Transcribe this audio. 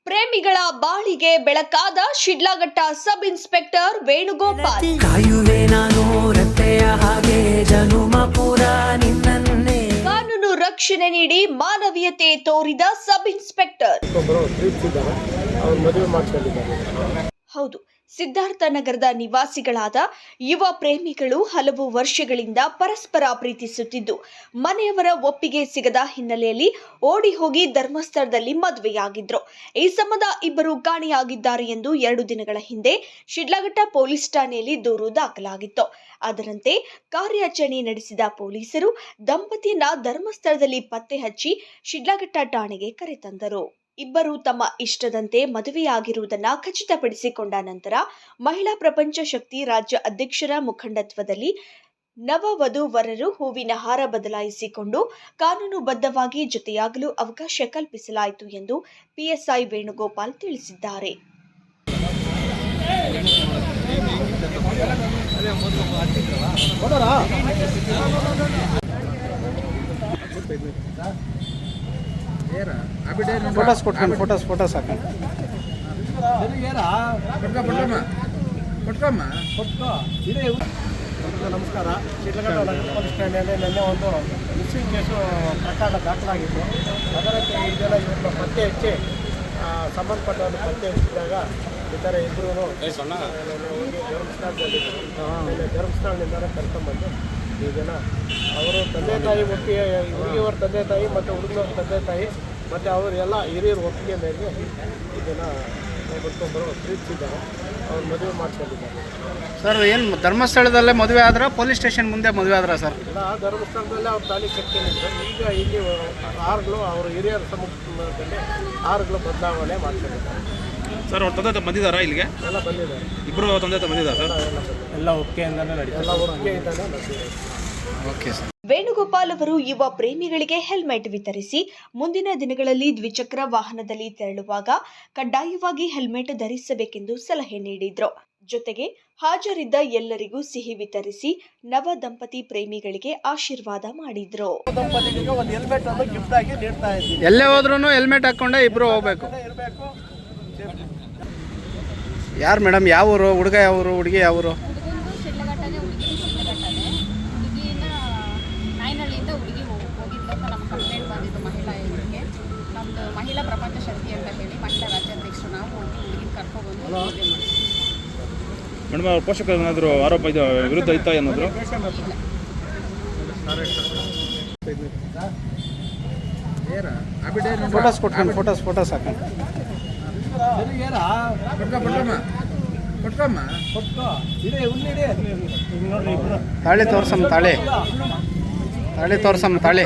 ಪ್ರೇಮಿಗಳ ಬಾಳಿಗೆ ಬೆಳಕಾದ Sidlaghatta sub inspector Venugopal. ಕಾಯುವೆ ನಾನು ರತ್ತೆಯ ಹಾಗೆ ಜನುಮಪುರ ನಿನ್ನನ್ನೇ. ಕಾನೂನು ರಕ್ಷಣೆ ನೀಡಿ ಮಾನವೀಯತೆ ತೋರಿದ ಸಬ್ ಇನ್ಸ್ಪೆಕ್ಟರ್. ಹೌದು, ಸಿದ್ಧಾರ್ಥ ನಗರದ ನಿವಾಸಿಗಳಾದ ಯುವ ಪ್ರೇಮಿಗಳು ಹಲವು ವರ್ಷಗಳಿಂದ ಪರಸ್ಪರ ಪ್ರೀತಿಸುತ್ತಿದ್ದು, ಮನೆಯವರ ಒಪ್ಪಿಗೆ ಸಿಗದ ಹಿನ್ನೆಲೆಯಲ್ಲಿ ಓಡಿ ಹೋಗಿ ಧರ್ಮಸ್ಥಳದಲ್ಲಿ ಮದುವೆಯಾಗಿದ್ರು. ಈ ಸಂಬಂಧ ಇಬ್ಬರು ಕಾಣೆಯಾಗಿದ್ದಾರೆ ಎಂದು 2 ದಿನಗಳ ಹಿಂದೆ ಶಿಡ್ಲಘಟ್ಟ ಪೊಲೀಸ್ ಠಾಣೆಯಲ್ಲಿ ದೂರು ದಾಖಲಾಗಿತ್ತು. ಅದರಂತೆ ಕಾರ್ಯಾಚರಣೆ ನಡೆಸಿದ ಪೊಲೀಸರು ದಂಪತಿಯನ್ನ ಧರ್ಮಸ್ಥಳದಲ್ಲಿ ಪತ್ತೆ ಹಚ್ಚಿ ಶಿಡ್ಲಘಟ್ಟ ಠಾಣೆಗೆ ಕರೆತಂದರು. ಇಬ್ಬರು ತಮ್ಮ ಇಷ್ಟದಂತೆ ಮದುವೆಯಾಗಿರುವುದನ್ನು ಖಚಿತಪಡಿಸಿಕೊಂಡ ನಂತರ ಮಹಿಳಾ ಪ್ರಪಂಚ ಶಕ್ತಿ ರಾಜ್ಯ ಅಧ್ಯಕ್ಷರ ಮುಖಂಡತ್ವದಲ್ಲಿ ನವವಧೂವರರು ಹೂವಿನ ಹಾರ ಬದಲಾಯಿಸಿಕೊಂಡು ಕಾನೂನುಬದ್ಧವಾಗಿ ಜೊತೆಯಾಗಲು ಅವಕಾಶ ಕಲ್ಪಿಸಲಾಯಿತು ಎಂದು ಪಿಎಸ್ಐ ವೇಣುಗೋಪಾಲ್ ತಿಳಿಸಿದ್ದಾರೆ. ಫೋಟೋಸ್ ಹಾಕಿ ನಮಸ್ಕಾರ. ಶಿಡ್ಲಘಟ್ಟ ನಗರ ಪೊಲೀಸ್ ಠಾಣೆಯಲ್ಲಿ ನಿನ್ನೆ ಒಂದು ಮಿಸ್ಸಿಂಗ್ ಕೇಸು ಪ್ರಕರಣ ದಾಖಲಾಗಿತ್ತು. ಅದರಂತೆ ಈ ಜನ ಇವ್ರನ್ನ ಪತ್ತೆ ಹಚ್ಚಿ ಸಂಬಂಧಪಟ್ಟವನ್ನು ಪತ್ತೆ ಹಚ್ಚಿದಾಗ ಈ ಥರ ಇಬ್ಬರು ಧರ್ಮಸ್ಥಳದಿಂದ ಕರ್ಕೊಂಡ್ಬಂದು ಈ ಜನ ಅವರು ತಂದೆ ತಾಯಿ ಒಪ್ಪಿಗೆ, ಹುಡುಗಿಯವರ ತಂದೆ ತಾಯಿ ಮತ್ತು ಹುಡುಗನವ್ರ ತಂದೆ ತಾಯಿ ಮತ್ತು ಅವರು ಎಲ್ಲ ಹಿರಿಯರು ಒಪ್ಪಿಗೆ ಮೇರೆಗೆ ಇದನ್ನು ಬಿಟ್ಕೊಂಡ್ಬರೋ ಪ್ರೀತಿಸಿದ್ದಾರೆ. ಅವ್ರು ಮದುವೆ ಮಾಡಿಕೊಂಡಿದ್ದಾರೆ. ಸರ್, ಏನು ಧರ್ಮಸ್ಥಳದಲ್ಲೇ ಮದುವೆ ಆದ್ರೆ ಪೊಲೀಸ್ ಸ್ಟೇಷನ್ ಮುಂದೆ ಮದುವೆ ಆದ್ರೆ ಸರ್? ಇಲ್ಲ, ಧರ್ಮಸ್ಥಳದಲ್ಲೇ ಅವ್ರು ತಾಳಿ ಕಟ್ಕೊಂಡಿದ್ರು. ಈಗ ಇಲ್ಲಿ ಆರುಗಳು ಅವರು ಹಿರಿಯರ ಸಮ್ಮುಖದಲ್ಲಿ ಆರುಗಳು ಬದಲಾವಣೆ ಮಾಡ್ಕೊಂಡಿದ್ದಾರೆ. ಸರ್, ಅವ್ರ ತಂದೆ ಬಂದಿದ್ದಾರಾ ಇಲ್ಲಿಗೆ? ಎಲ್ಲ ಬಂದಿದ್ದಾರೆ. ಇಬ್ಬರು ತಂದೆ ಬಂದಿದ್ದಾರೆ ಸರ್? ಎಲ್ಲ ಒಪ್ಪಿಗೆಯಿಂದಾನೇ ನಡೀತಾರೆ. ಎಲ್ಲ ಒಪ್ಪಿಗೆಯಿಂದಾನೇ ನಡೀತಾರೆ. Okay sir. ವೇಣುಗೋಪಾಲ್ ಅವರು ಯುವ ಪ್ರೇಮಿಗಳಿಗೆ ಹೆಲ್ಮೆಟ್ ವಿತರಿಸಿ ಮುಂದಿನ ದಿನಗಳಲ್ಲಿ ದ್ವಿಚಕ್ರ ವಾಹನದಲ್ಲಿ ತೆರಳುವಾಗ ಕಡ್ಡಾಯವಾಗಿ ಹೆಲ್ಮೆಟ್ ಧರಿಸಬೇಕೆಂದು ಸಲಹೆ ನೀಡಿದ್ರು. ಜೊತೆಗೆ ಹಾಜರಿದ್ದ ಎಲ್ಲರಿಗೂ ಸಿಹಿ ವಿತರಿಸಿ ನವ ದಂಪತಿ ಪ್ರೇಮಿಗಳಿಗೆ ಆಶೀರ್ವಾದ ಮಾಡಿದ್ರು. ದಂಪತಿಗಳಿಗೆ ಒಂದು ಹೆಲ್ಮೆಟ್ ಅನ್ನು ಗಿಫ್ಟ್ ಆಗಿ ನೀಡ್ತಾ ಇದ್ದೀವಿ. ಎಲ್ಲೇ ಹೋದ್ರೂ ಹೆಲ್ಮೆಟ್ ಹಾಕೊಂಡೆ ಇಬ್ರು ಹೋಗ್ಬೇಕು. ಯಾರು ಮೇಡಮ್? ಯಾವ ಊರು? ಹುಡುಗ ಯಾವ ಊರು? ಹುಡುಗಿ ಯಾವ ಊರು? ಶಿಡ್ಲಘಟ್ಟನೇ, ಹುಡುಗಿ ಶಿಡ್ಲಘಟ್ಟನೇ. ಹುಡುಗಿನ ನಾಯಿನಹಳ್ಳಿಯಿಂದ ಹುಡುಗಿ ಹೋಗಿದ್ದು ಅಂತ ನಮ್ಮ ಕಂಪ್ಲೇಂಟ್ ಬಂದಿದ್ದು ಮಹಿಳಾ ಇದಕ್ಕೆ. ನಮ್ಮದು ಮಹಿಳಾ ಪ್ರಪಂಚ ಶಕ್ತಿ ಅಂತ ಹೇಳಿ ಮಹಿಳಾ ರಾಜ್ಯಾಧ್ಯಕ್ಷರು ನಾವು ಹೋಗಿ ಹುಡುಗಿನ ಕರ್ಕೊಬಂದು ಮದುವೆ ಮಾಡಿದ್ವಿ. ಮೇಡಮ್, ಅವ್ರ ಪೋಷಕರು ಏನಾದರೂ ಆರೋಪ ಇದು ವಿರುದ್ಧ ಇತ್ತಾ ಏನಾದರೂ? ಫೋಟೋಸ್ ಹಾಕಿ ತಾಳಿ ತೋರ್ಸಮ್ಮ. ತಾಳಿ ತೋರ್ಸಮ್ಮ. ತಾಳಿ